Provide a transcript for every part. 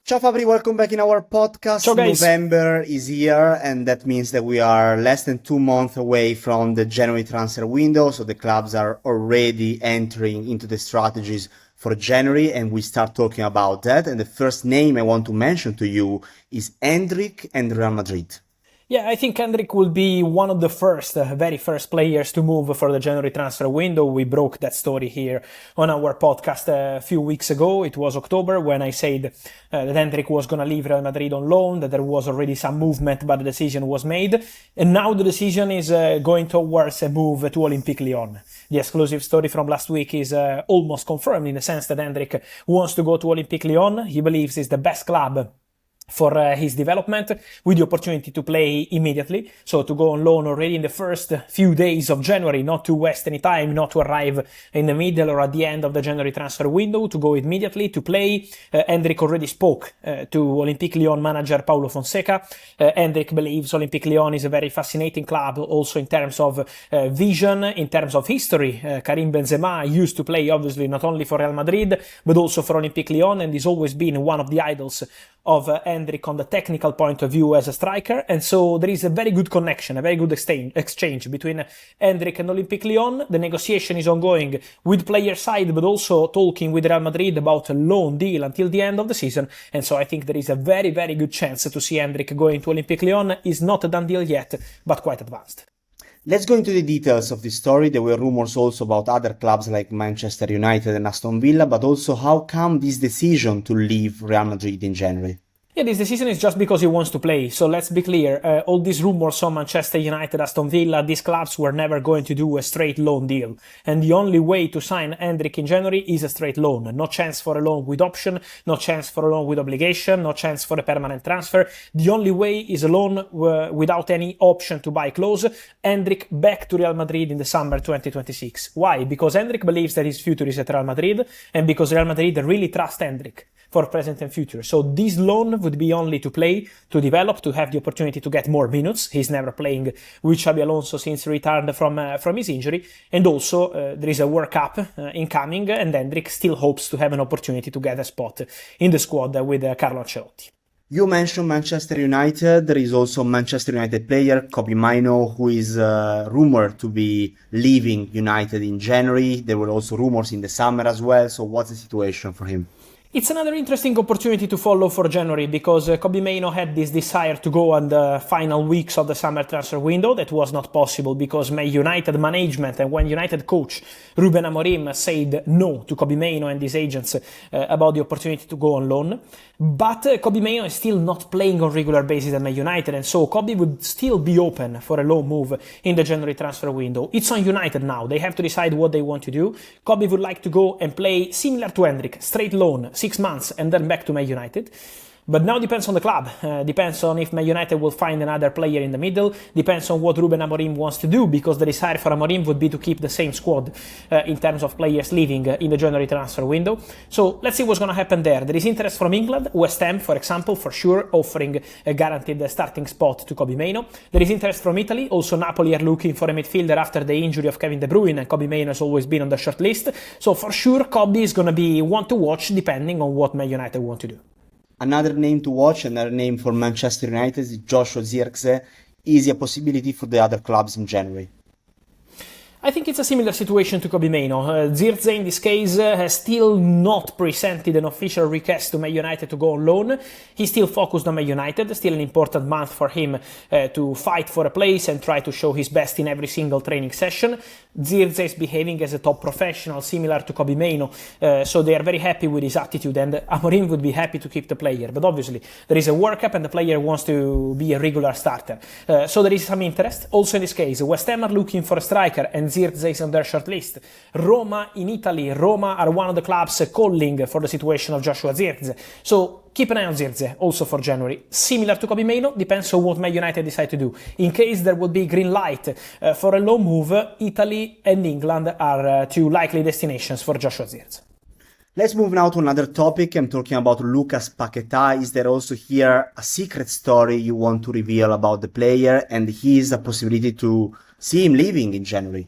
Ciao Fabri, welcome back in our podcast. Ciao guys. November is here, and that means that we are less than 2 months away from the January transfer window. So the clubs are already entering into the strategies for January, and we start talking about that. And the first name I want to mention to you is Endrick and Real Madrid. Yeah, I think Endrick will be one of the very first players to move for the January transfer window. We broke that story here on our podcast a few weeks ago. It was October when I said that Endrick was going to leave Real Madrid on loan, that there was already some movement, but the decision was made. And now the decision is going towards a move to Olympique Lyon. The exclusive story from last week is almost confirmed in the sense that Endrick wants to go to Olympique Lyon. He believes it's the best club for his development, with the opportunity to play immediately, so to go on loan already in the first few days of January, not to waste any time, not to arrive in the middle or at the end of the January transfer window, to go immediately to play. Endrick already spoke to Olympique Lyon manager Paulo Fonseca. Endrick believes Olympique Lyon is a very fascinating club, also in terms of vision, in terms of history. Karim Benzema used to play obviously not only for Real Madrid, but also for Olympique Lyon, and he's always been one of the idols of Endrick on the technical point of view as a striker, and so there is a very good connection, a very good exchange between Endrick and Olympique Lyon. The negotiation is ongoing with player side, but also talking with Real Madrid about a loan deal until the end of the season, and so I think there is a very, very good chance to see Endrick going to Olympique Lyon. Is not a done deal yet, but quite advanced. Let's go into the details of this story. There were rumors also about other clubs like Manchester United and Aston Villa, but also how come this decision to leave Real Madrid in January? Yeah, this decision is just because he wants to play. So let's be clear, all these rumors on Manchester United, Aston Villa, these clubs were never going to do a straight loan deal. And the only way to sign Endrick in January is a straight loan. No chance for a loan with option, no chance for a loan with obligation, no chance for a permanent transfer. The only way is a loan without any option to buy clause. Endrick back to Real Madrid in the summer 2026. Why? Because Endrick believes that his future is at Real Madrid, and because Real Madrid really trusts Endrick for present and future. So this loan would be only to play, to develop, to have the opportunity to get more minutes. He's never playing with Xabi Alonso since he returned from his injury. And also there is a World Cup incoming, and Endrick still hopes to have an opportunity to get a spot in the squad with Carlo Ancelotti. You mentioned Manchester United. There is also Manchester United player, Kobbie Mainoo, who is rumored to be leaving United in January. There were also rumors in the summer as well. So what's the situation for him? It's another interesting opportunity to follow for January, because Kobbie Mainoo had this desire to go on the final weeks of the summer transfer window. That was not possible because United management and when United coach Ruben Amorim said no to Kobbie Mainoo and his agents about the opportunity to go on loan. But Kobbie Mainoo is still not playing on regular basis at Man United, and so Kobbie would still be open for a loan move in the January transfer window. It's on United now. They have to decide what they want to do. Kobbie would like to go and play similar to Endrick, straight loan, 6 months, and then back to Man United. But now depends on the club, depends on if Man United will find another player in the middle, depends on what Ruben Amorim wants to do, because the desire for Amorim would be to keep the same squad in terms of players leaving in the January transfer window. So let's see what's going to happen there. There is interest from England, West Ham, for example, for sure, offering a guaranteed starting spot to Kobbie Mainoo. There is interest from Italy, also Napoli are looking for a midfielder after the injury of Kevin De Bruyne, and Kobbie Mainoo has always been on the short list. So for sure, Kobbie is going to be one to watch depending on what Man United want to do. Another name to watch, another name for Manchester United is Joshua Zirkzee. Is he a possibility for the other clubs in January? I think it's a similar situation to Kobbie Mainoo. Zirkzee in this case has still not presented an official request to Man United to go on loan. He's still focused on Man United, still an important month for him to fight for a place and try to show his best in every single training session. Zirkzee is behaving as a top professional, similar to Kobbie Mainoo, so they are very happy with his attitude, and Amorim would be happy to keep the player. But obviously, there is a World Cup and the player wants to be a regular starter. So there is some interest. Also in this case, West Ham are looking for a striker, and Zirkzee is on their short list. Roma in Italy, Roma are one of the clubs calling for the situation of Joshua Zirkzee. So keep an eye on Zirkzee also for January. Similar to Kobbie Mainoo, depends on what Man United decide to do. In case there will be green light for a loan move, Italy and England are two likely destinations for Joshua Zirkzee. Let's move now to another topic. I'm talking about Lucas Paqueta. Is there also here a secret story you want to reveal about the player, and is a possibility to see him leaving in January?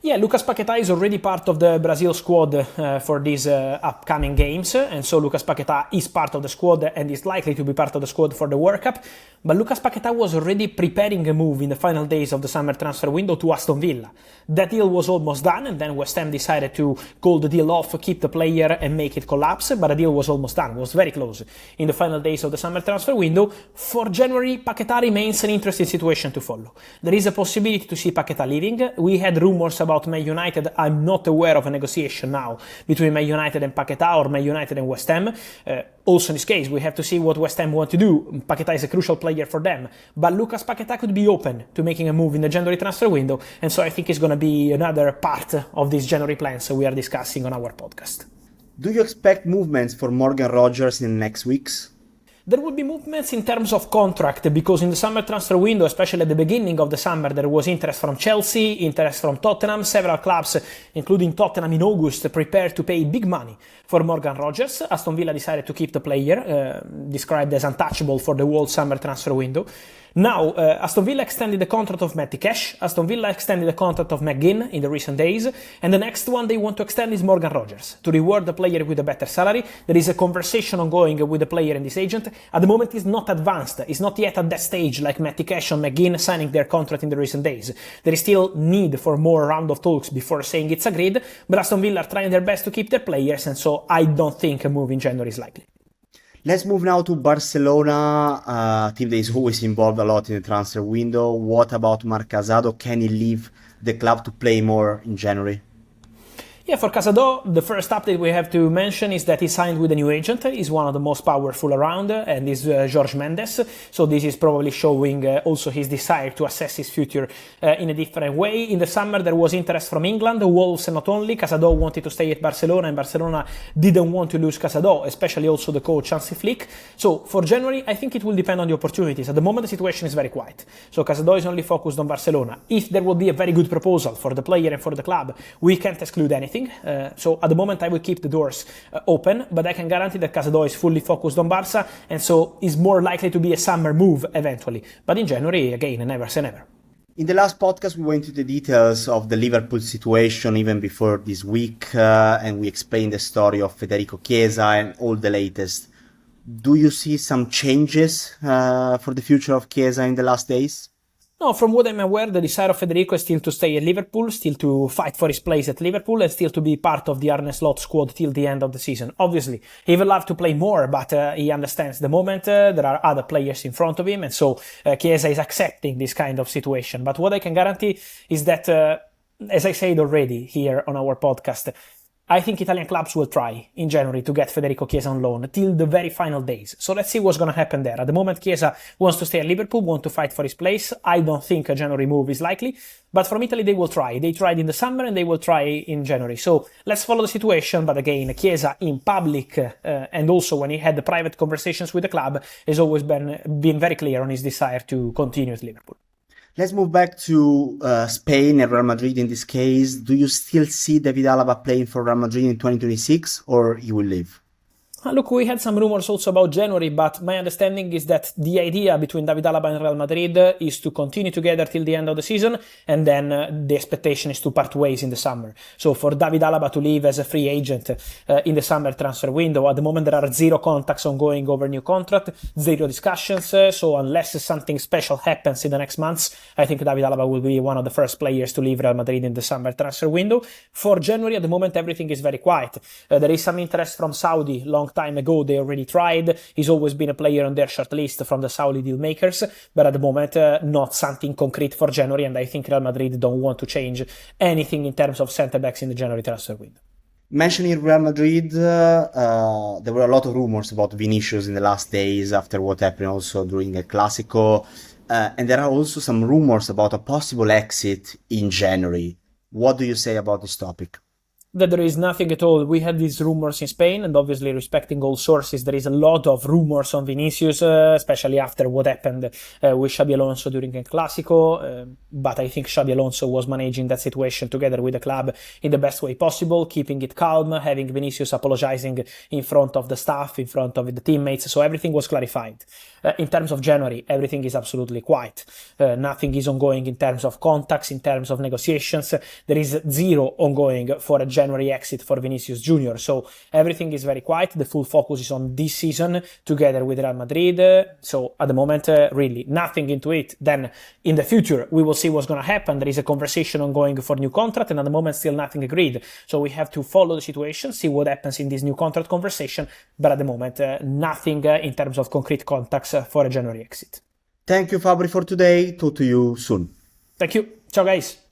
Yeah, Lucas Paqueta is already part of the Brazil squad for these upcoming games, and so Lucas Paqueta is part of the squad and is likely to be part of the squad for the World Cup. But Lucas Paqueta was already preparing a move in the final days of the summer transfer window to Aston Villa. That deal was almost done, and then West Ham decided to call the deal off, keep the player and make it collapse, but the deal was almost done, was very close in the final days of the summer transfer window. For January, Paqueta remains an interesting situation to follow. There is a possibility to see Paqueta leaving. We had rumors about Man United. I'm not aware of a negotiation now between Man United and Paqueta or Man United and West Ham. Also in this case, we have to see what West Ham want to do. Paqueta is a crucial player for them, but Lucas Paqueta could be open to making a move in the January transfer window, and so I think it's going to be another part of these January plans we are discussing on our podcast. Do you expect movements for Morgan Rogers in the next weeks? There will be movements in terms of contract, because in the summer transfer window, especially at the beginning of the summer, there was interest from Chelsea, interest from Tottenham. Several clubs, including Tottenham in August, prepared to pay big money for Morgan Rogers. Aston Villa decided to keep the player, described as untouchable for the whole summer transfer window. Now, Aston Villa extended the contract of Matty Cash, Aston Villa extended the contract of McGinn in the recent days, and the next one they want to extend is Morgan Rogers, to reward the player with a better salary. There is a conversation ongoing with the player and his agent. At the moment, it's not advanced, it's not yet at that stage like Matty Cash and McGinn signing their contract in the recent days. There is still need for more round of talks before saying it's agreed, but Aston Villa are trying their best to keep their players, and so I don't think a move in January is likely. Let's move now to Barcelona, a team that is always involved a lot in the transfer window. What about Marc Casado? Can he leave the club to play more in January? Yeah, for Casado, the first update we have to mention is that he signed with a new agent. He's one of the most powerful around, and is Jorge Mendes. So this is probably showing also his desire to assess his future in a different way. In the summer, there was interest from England, Wolves, and not only. Casado wanted to stay at Barcelona, and Barcelona didn't want to lose Casado, especially also the coach Hansi Flick. So for January, I think it will depend on the opportunities. At the moment, the situation is very quiet. So Casado is only focused on Barcelona. If there will be a very good proposal for the player and for the club, we can't exclude anything. So at the moment I will keep the doors open, but I can guarantee that Casado is fully focused on Barca, and so is more likely to be a summer move eventually. But in January, again, never say never. In the last podcast, we went into the details of the Liverpool situation even before this week, and we explained the story of Federico Chiesa and all the latest. Do you see some changes for the future of Chiesa in the last days? No, from what I'm aware, the desire of Federico is still to stay at Liverpool, still to fight for his place at Liverpool, and still to be part of the Arne Slot squad till the end of the season. Obviously, he would love to play more, but he understands the moment. There are other players in front of him, and so Chiesa is accepting this kind of situation. But what I can guarantee is that, as I said already here on our podcast, I think Italian clubs will try in January to get Federico Chiesa on loan till the very final days. So let's see what's going to happen there. At the moment, Chiesa wants to stay at Liverpool, wants to fight for his place. I don't think a January move is likely, but from Italy they will try. They tried in the summer and they will try in January. So let's follow the situation. But again, Chiesa in public and also when he had the private conversations with the club has always been very clear on his desire to continue at Liverpool. Let's move back to Spain and Real Madrid in this case. Do you still see David Alaba playing for Real Madrid in 2026, or he will leave? Look, we had some rumors also about January, but my understanding is that the idea between David Alaba and Real Madrid is to continue together till the end of the season, and then the expectation is to part ways in the summer. So for David Alaba to leave as a free agent in the summer transfer window, at the moment there are zero contacts ongoing over new contract, zero discussions, so unless something special happens in the next months, I think David Alaba will be one of the first players to leave Real Madrid in the summer transfer window. For January, at the moment everything is very quiet. There is some interest from Saudi, long time ago they already tried. He's always been a player on their short list from the Saudi deal makers, but at the moment not something concrete for January, and I think Real Madrid don't want to change anything in terms of centre-backs in the January transfer window. Mentioning Real Madrid, there were a lot of rumors about Vinicius in the last days after what happened also during the Clasico, and there are also some rumors about a possible exit in January. What do you say about this topic? That there is nothing at all. We had these rumors in Spain, and obviously respecting all sources, there is a lot of rumors on Vinicius, especially after what happened with Xabi Alonso during the Clasico. But I think Xabi Alonso was managing that situation together with the club in the best way possible, keeping it calm, having Vinicius apologizing in front of the staff, in front of the teammates. So everything was clarified. In terms of January, everything is absolutely quiet. Nothing is ongoing in terms of contacts, in terms of negotiations. There is zero ongoing for a January exit for Vinicius Jr. So everything is very quiet. The full focus is on this season together with Real Madrid. So at the moment, really nothing into it. Then in the future, we will see what's going to happen. There is a conversation ongoing for new contract, and at the moment, still nothing agreed. So we have to follow the situation, see what happens in this new contract conversation. But at the moment, nothing in terms of concrete contacts for a January exit. Thank you, Fabri, for today. Talk to you soon. Thank you. Ciao, guys.